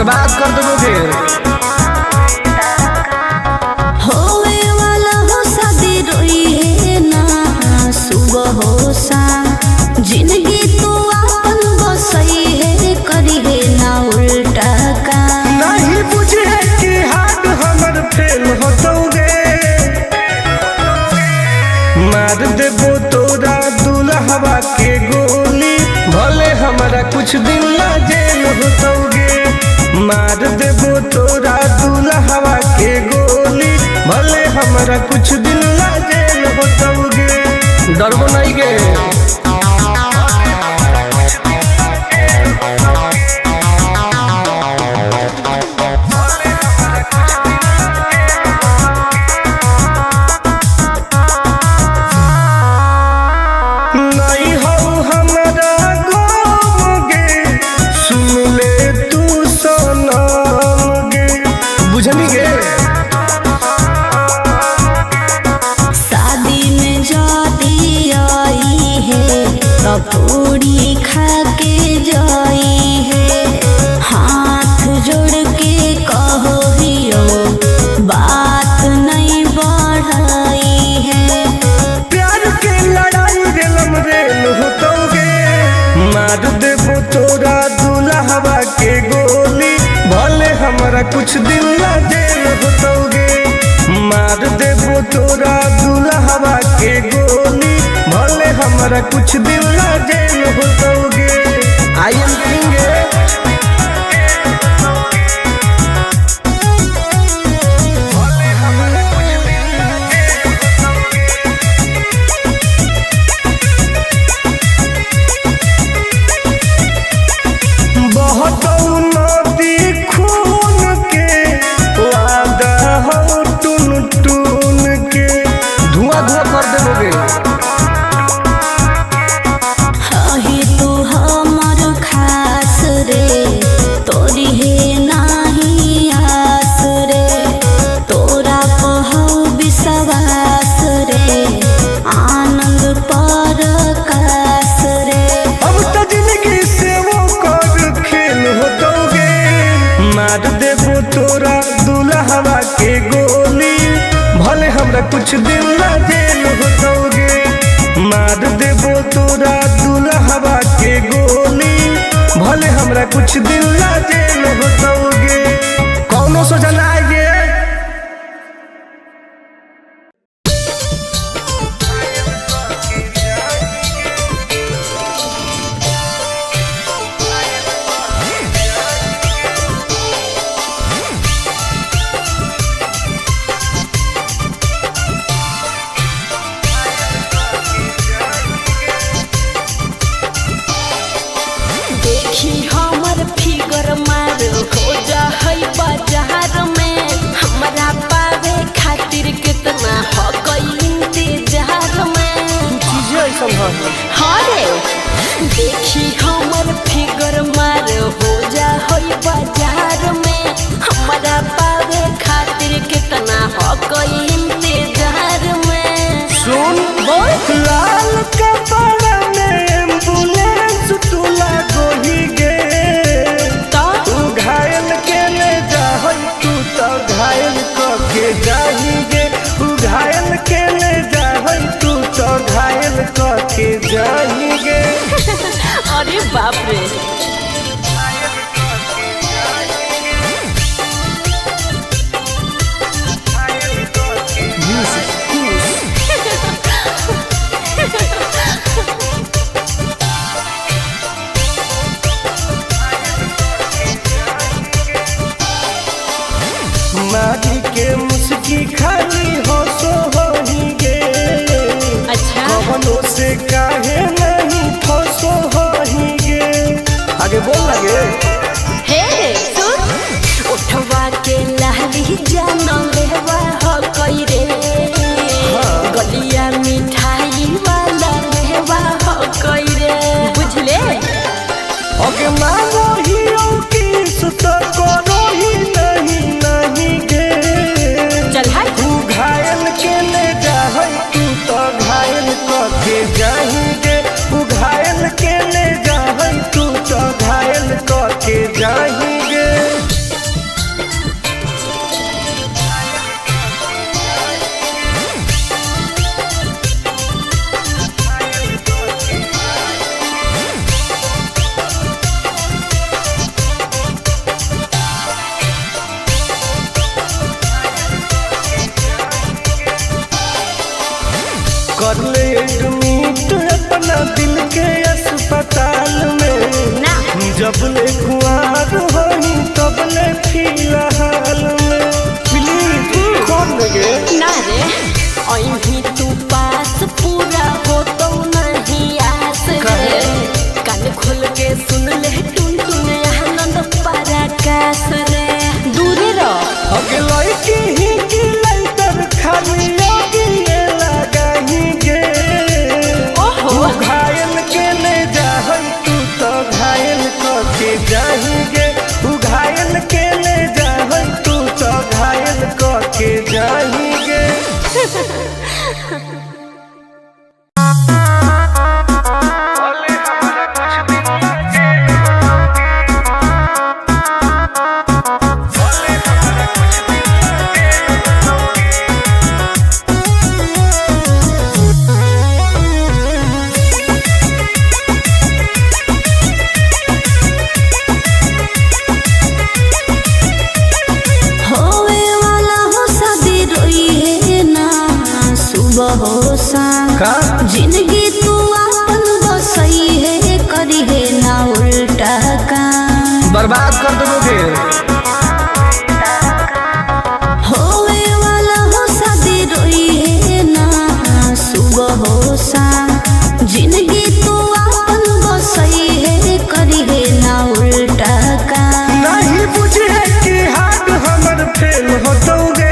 बर्बाद कर दोगे। होवे वाला हो शादी रोई है ना सुबह हो शाम, जिंदगी तू अपन बसई है करी है ना उल्टा काम। नहीं बुझे कि हाथ हमर फेल होतोगे, मार देबो तोरा दुल्हवा के गोली, भले हमारा कुछ दिन ना जेल होतोगे। मार देबो तोरा दुल्हवा के गोली, भले हमारा कुछ दिन ना जेल होतोगे। डरबो नहीं गे। शादी में जाती आई है पूरी खा के जाई है, हाथ जोड़ के कहो हियो बात नहीं बढ़ाई है। प्यार के लड़ाई रेलम रेल होतोगे, मार देबो तोरा दुल्हवा के गोली, भले हमारा कुछ दिन ना जेल होतोगे। मार देबो तोरा दुल्हवा के गोली, भले हमारा कुछ दिन ना जेल होतोगे। I am king. मार देबो तोरा दुल्हवा के गोली, भले हमरा कुछ दिन ना जेल होतोगे। मार देबो तोरा दुल्हवा के गोली, भले हमरा कुछ दिन ना जेल होतोगे। कौनो सोचा ना आइए। हमर फिगर मार हो जा है बाजार में, हमरा पावे खातिर कितना हो गई इंतजार में। हरे देखी हमर फिगर मार हो जा है बाजार में, हमरा पावे खातिर कितना हो गई इंतजार में। सुन बोल लाल कपड़ा में एम्बुलेंस तुला गोही गे, तू घायल के ले जाहई, तू तो घायल के जाही गे। तू घायल के ले जाहई, तू तो घायल के जाही गे। अरे बाप रे। मारी के मुस्की खाली हो सो होही गे। अच्छा कवनो से काहे नहीं फसो होही गे। आगे बोल लगे। हे सुन उठवा के लाली जाना लेवा हो कई रे, गलिया मिठाई वाला लेवा हो कई रे, बुझले। ओके मानो ही की सुत करो ही नहीं गे। चल हाय तू घायल के ले जाहई, तू तो घायल के जाही गे। तू घायल के ले जाहई, तू तो घायल के जबले कुआर होई तबले फिलहाल में प्लीज खोल गे ना रे अभी तू पास पूरा हो तो नहीं आस रे कान खोल के सुन ले टुन टुन आनंद पराकाश रे दूरे रह अगलाई की ही की लाइटर खाली लगी लगाही गे ओहो घायल के ले जाहई तू तो घायल के जाही गे तू घायल के ले जाहई तू तो घायल के जाही गे जिंदगी तू अपन बसई है करी है ना उल्टा काम बर्बाद कर दोगे होवे वाला हो शादी रोई है ना सुबह हो शाम जिंदगी तू अपन बसई है करी है ना उल्टा काम नहीं बुझे कि हाथ हमर फेल होतोगे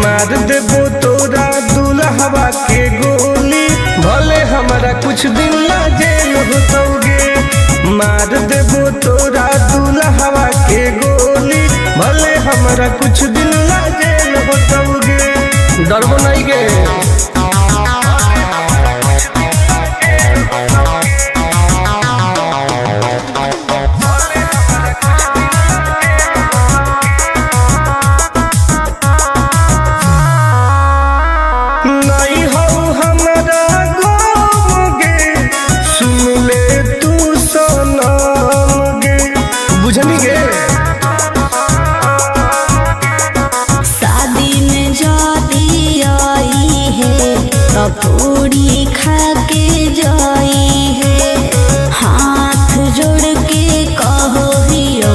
मार देबो तोरा दुल्हवा के गोली भले हमारा कुछ दिन ला जेल होतोगे मार देबो तोरा दुल्हवा के गोली भले हमारा कुछ दिन ला जेल होतोगे डरबो नहीं गे पूरी खा के जाई है हाथ जोड़ के कहो हियो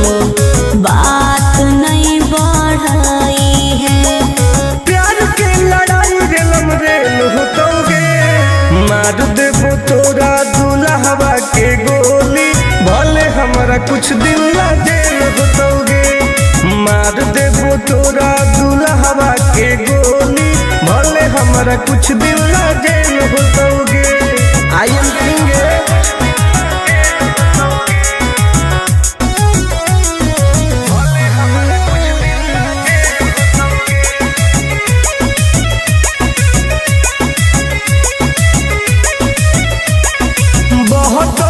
बात नहीं बढ़ाई है प्यार के लड़ाई रेलम रेल होतोगे मार देबो तोरा दुल्हवा के गोली भले हमारा कुछ दिन ला जेल होतोगे मार देबो तोरा दुल्हवा के गोली भले हमारा कुछ दिन ला जेल होतोगे आई एम किंग बहुत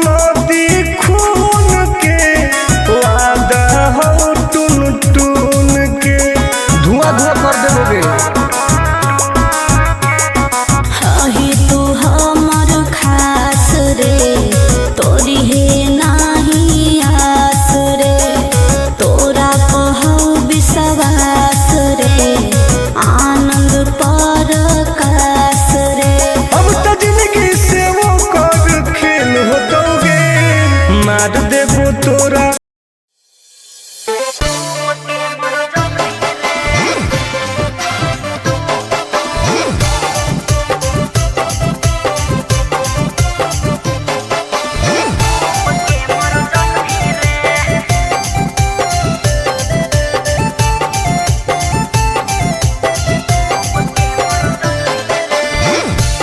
नदी खून के वादा हो टून टून के धुआं धुआं कर देबोगे ही तू हमर खास रे तोरी है नाही आस रे तोरा कहू विश्वास रे आनंद परकाश रे अब तो जिंदगी से वो कर खेल होतोगे मार देबो तोरा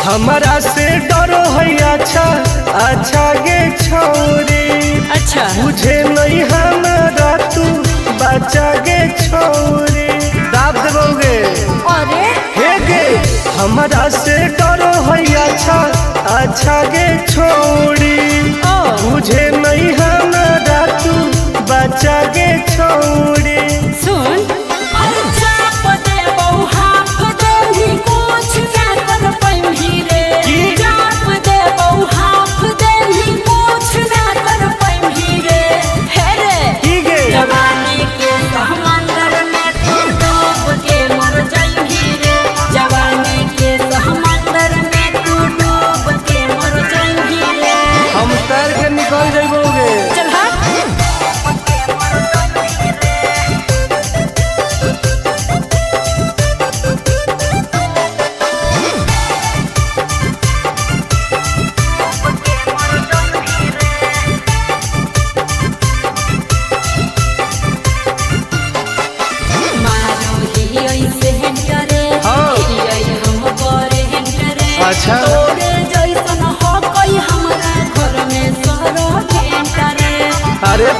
हमारा से डरो है अच्छा अच्छा गे छोरी अच्छा मुझे नहीं हमारा तू बचा गे छोरी दाब देबोगे अरे हे गे हमारा से डरो है अच्छा अच्छा गे छोरी मुझे नहीं हमारा तू बचा गे छोरी सुन चाप दे बहु हाफ दे ही कुछ क्या कर पैही रे चाप दे बहु हाफ दे ही कुछ ना कर पैही रे हे रे की गे जवानी के समंदर में तू डूब के मर जाही रे जवानी के समंदर में तू डूब के मर जाही रे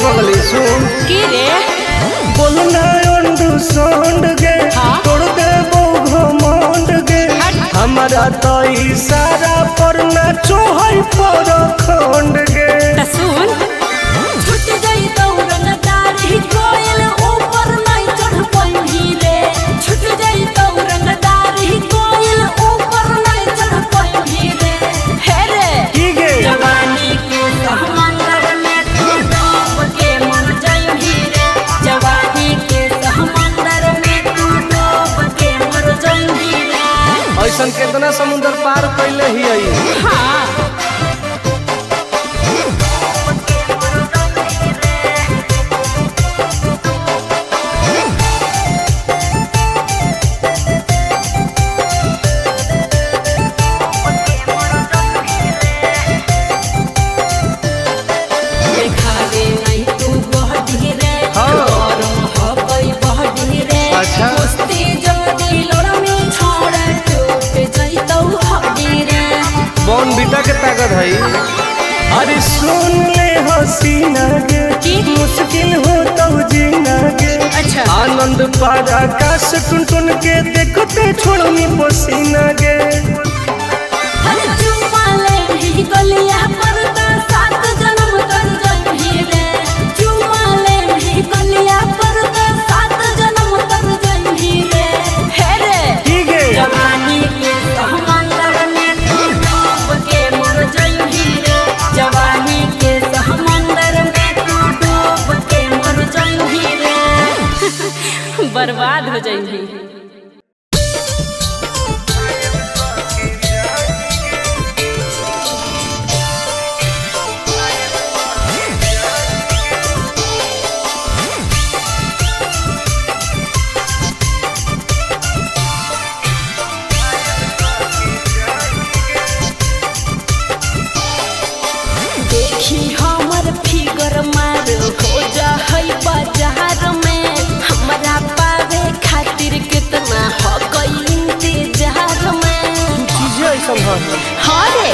पगली सुन की रे बोलना अंडू सोंड गे हाँ? तोड़ दे घमंड गे हमारा तो इशारा पर ना चोहई पर खंड गे त सुन छूट गई दौड़न दारी कोयल ऊपर नहीं चढ़ पाई रे छूट गई दौड़न दारी कोयल ऊपर नहीं चढ़ पाई रे हे रे की गे जवानी के समंदर में तू डूब के मर जाई रे जवानी के समंदर में तू डूब के मर जाई रे ऐसन कितना समुंदर पार कैले ही आई हाँ देखावे नहीं तू बहडी रे हाँ। गरम हबई बहडी रे अच्छा। कुश्ती जल्दी लड़मी छोड़ टूट जइतौ हड्डी रे बॉन बीटा के ताकत है अरे सुन ले हसीना गे की? मुश्किल हो तो जीना गे अच्छा आनंद पार आकाश टुन टुन के देखते छोड़नी पसीना गे हर चुमाले भी गलिया पर तो सात जन्म कर जइही रे चुमाले भी गलिया पर तो सात जन्म कर जइही रे हे रे की गे जवानी के समंदर में तू डूब के मर जाई रे जवानी के समंदर में तू डूब के मर जाई रे बर्बाद हो जाई देखी हमर फिगर मार हो जा है बाजार में हमरा पावे खातिर कितना हो गई इंतजार में चीजें ऐसा है हाँ रे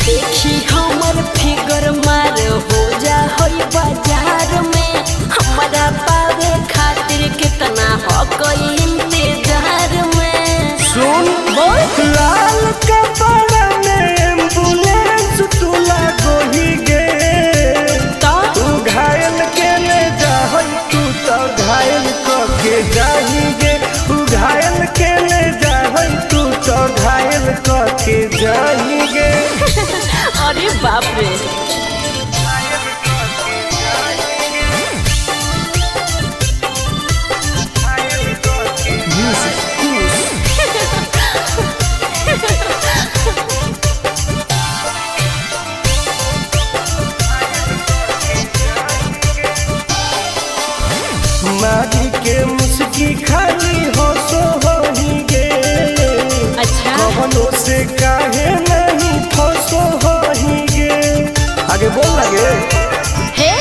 देखी हमर फिगर मार हो जा है बाजार में हमरा पावे खातिर कितना हो गई इंतजार में सुन बोल लाल कपड़ा में एम्बुलेंस तू लागोही गे तो तू घायल के ले जाहई तू तो घायल के जाही गे तू घायल के ले जाहई तू तो घायल के जाही गे अरे बाप रे मारी के मुस्की खाली हो सो होही गे अच्छा कवनों से काहे नहीं फसो होही गे आगे बोल लगे हे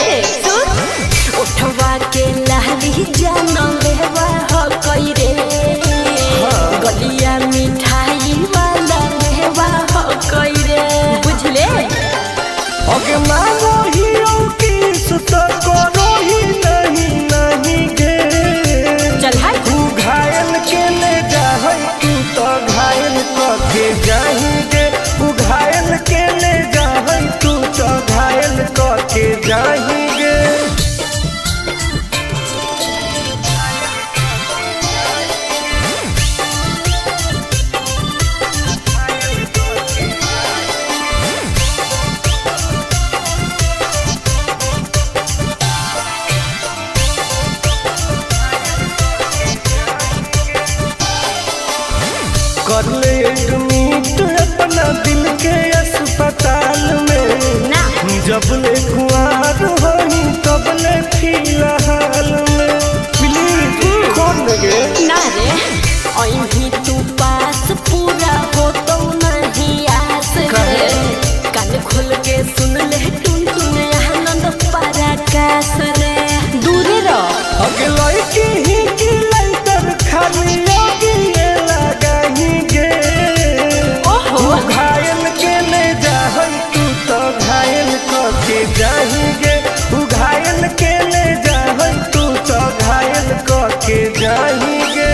सुन उठवा के लहरी जान लेवा हो कई रे गलिया मिठाई वाला लेवा हो कई रे बुझले ओके मांगो ही किस तो करो ही नहीं गे चल हाय तू घायल के ले जाहई तू तो घायल के जाही गे तू घायल के ले जाहई तू तो घायल के जाही गे कर ले एडमिट अपना दिल के अस्पताल में ना जब ले कुआर होई तब ले फिलहाल में प्लीज कौन लगे ना रे अहीं तू पास पूरा हो तो नहीं आस रे कान खोल के सुन ले टुन टुन आनंद पराकाश रे दूर रह अगे लड़की ही की लंतर खाली योगी ये लगाही गे ओहो तू घायल के ले जाहई तू तो घायल के जाही गे तू घायल के जाएंगे।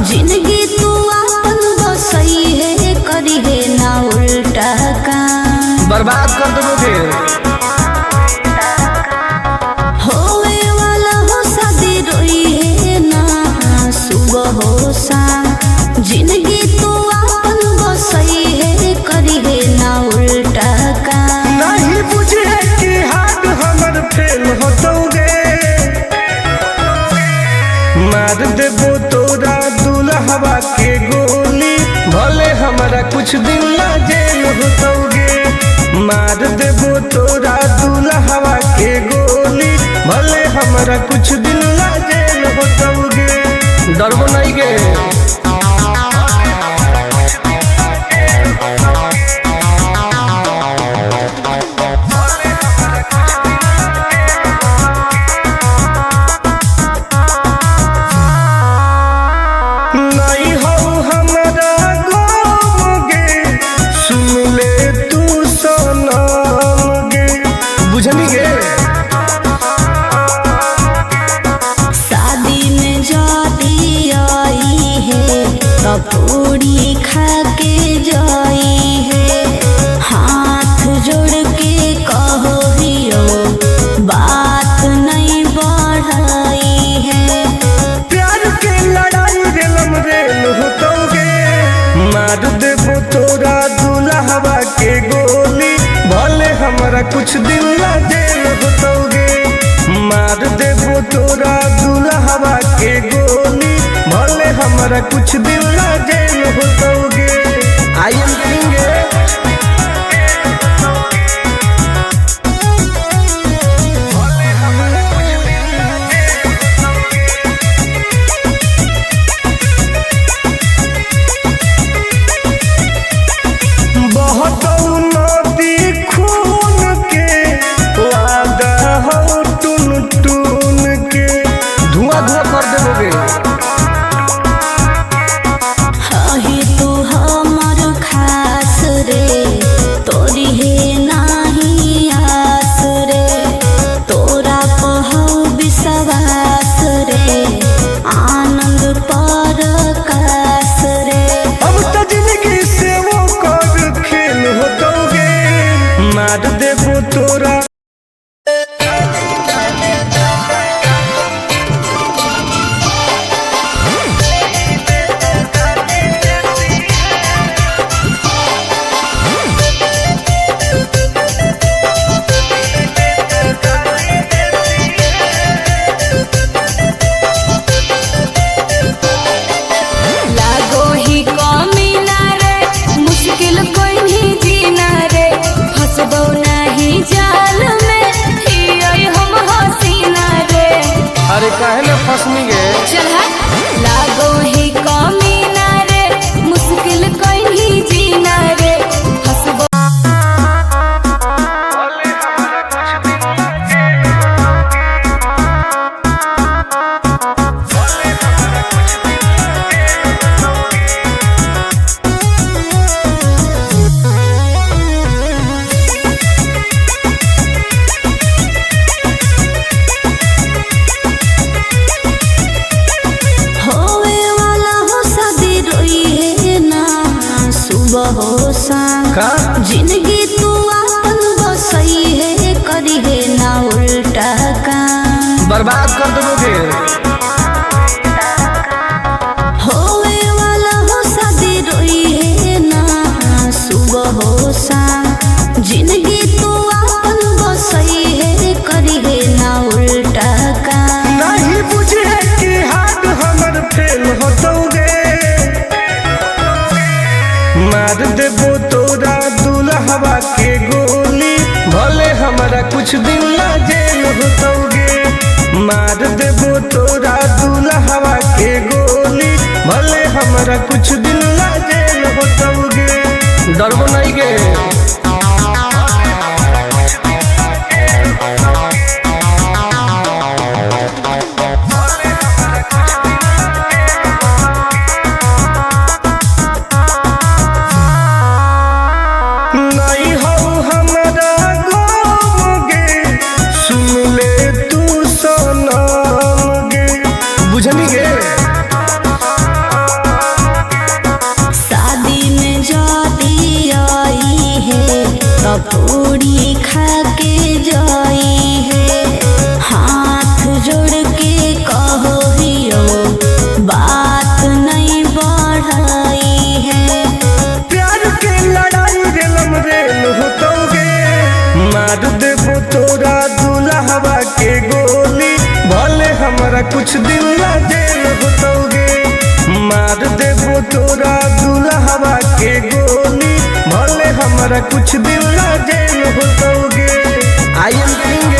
जिंदगी तू अपन बसई है करी है ना उल्टा काम बर्बाद कर दोगे। होवे वाला हो शादी रोई है ना सुबह हो शाम जिंदगी तू अपन बसई है करी है ना उल्टा काम नहीं बुझे कि हाथ हमर फेल होतोगे मार देबो तोरा दुल्हवा के गोली भले हमारा कुछ दिन ला जेल होतोगे मार देबो तोरा दुल्हवा के गोली भले हमारा कुछ दिन ला जेल होतोगे डरबो नहीं गे। पूरी खा के जाई है हाथ जोड़ के कहो हियो बात नहीं बढ़ाई है प्यार के लड़ाई रेलम रेल होतोगे मार देबो तोरा दुल्हवा के गोली भले हमारा कुछ दिन ला जेल होतोगे मार देबो तोरा दुल्हवा के गोली भले हमारा कुछ दिन ला जेल होतोगे। आई एम किंग बहुत नदी खून के वादा हो टून टून के धुआं धुआं कर देबोगे। तू हमर खास रे तोरी है नाही आस रे तोरा पहु विश्वास रे आनंद पर कास रे अब तो जिंदगी से वो कर खेल होतोगे मार देबो तोरा काहे न फसनी गे चल लागो ही कमीना रे मुश्किल कहीं जीना रे हसबो जिंदगी तू अपन बसई है करी है ना उल्टा काम बर्बाद कर दोगे। होवे वाला हो शादी रोई है ना सुबह हो शाम जिंदगी तू अपन बसई है करी है ना उल्टा काम नहीं बुझे कि हाथ हमर फेल होतोगे मार देबो तोरा दुल्हवा के गोली भले हमारा कुछ दिन ला जेल होतोगे हमारा कुछ दिन ला जेल होतोगे। डरबो नहीं गे। पूरी खा के जाई है, हाथ जोड़ के कहो हियो बात नहीं बढ़ाई है। प्यार के लड़ाई रेलम रेल होतोगे, मार देबो तोरा दुल्हवा के गोली, भले हमारा कुछ दिन ला जेल होतोगे। मार देबो तोरा दुल्हवा के गोली, भले हमारा कुछ दिन ला जेल होतोगे। I am king.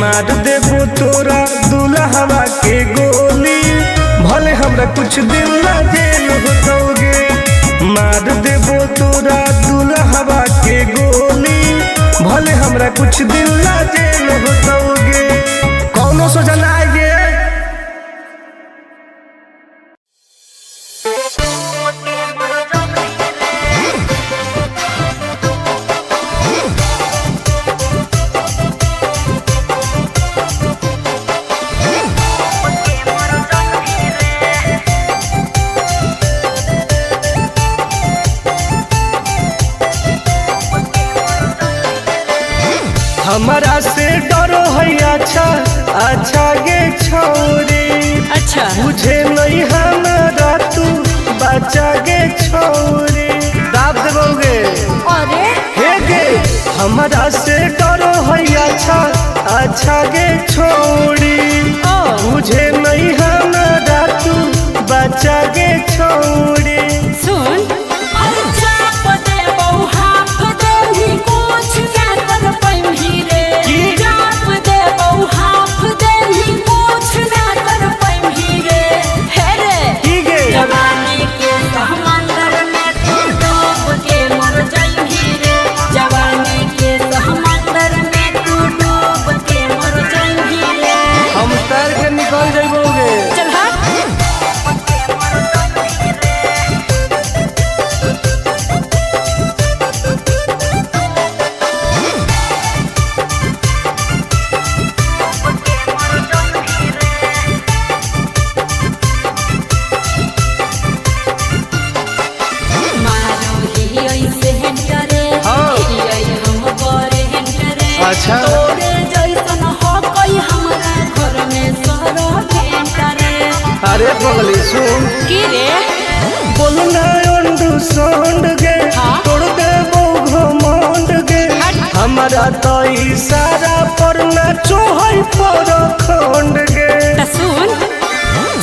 मार देबो तोरा दुल्हवा के गोली, भले हमरा कुछ दिन ला जेल होतोगे। मार देबो तोरा दुल्हवा के गोली, भले हमरा कुछ दिन ला जेल होतोगे। कौनो सोचा ना आएगे। हमारा से डरो है अच्छा अच्छा गे छोरी, अच्छा मुझे नहीं हमारा तू बचा गे छोरी। दाब देबोगे अरे हे गे, हमारा से डरो है अच्छा अच्छा गे छोरी, मुझे नहीं हमारा तू बचा गे छोरी। सुन अच्छा तोरे जैसन हो कोई हमरा घर में सरो भेंटरे। अरे बगली सुन की रे बोलना अंडू सोंड गे, तोड़ दे वो घमंड गे, हमारा तो इशारा पर ना चोहई पर खंड गे। सुन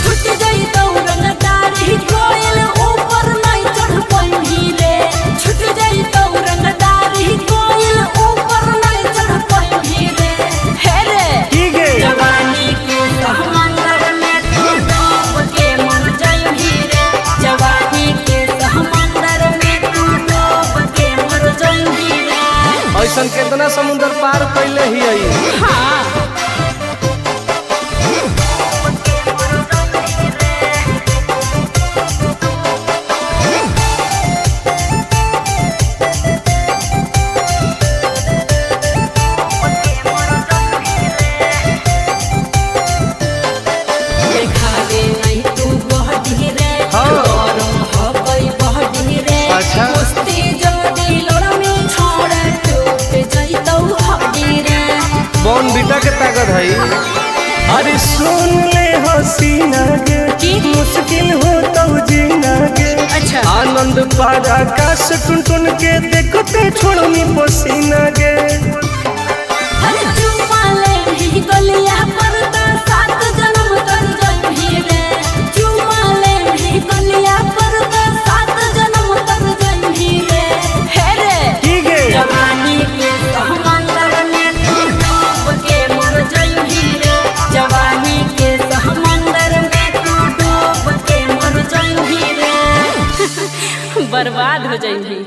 छुट गई दौरन दाढ़ी कोयल ऊपर नहीं चढ़ पाई रे, छुट गई दौरन दाढ़ी कोयल ऊपर नहीं चढ़ पाई रे। हे रे की गे जवानी के समंदर में तू डूब के मर जाई रे, जवानी के समंदर में तू डूब के मर जाई रे। ऐसन कितना समुद्र पार कैले ही आई। हाँ देखावे नहीं तू बॉर्नविटा के ताकत है। अरे सुन ले हसीना के मुश्किल हो तो जीना के। अच्छा। आनंद पार आकाश टुन टुन के देखते छोड़नी पसीना के। अरे चुम्मा ले ही गलिया पर तो 7 जन्म तर जइही रे। चुम्मा ले ही गलिया पर तो 7 जन्म तर जइही रे। हे रे ठीक है। जवानी के समंदर में तू डूब के मर जइही रे। जवानी के समंदर में तू डूब के मर जइही रे। बर्बाद हो जइही।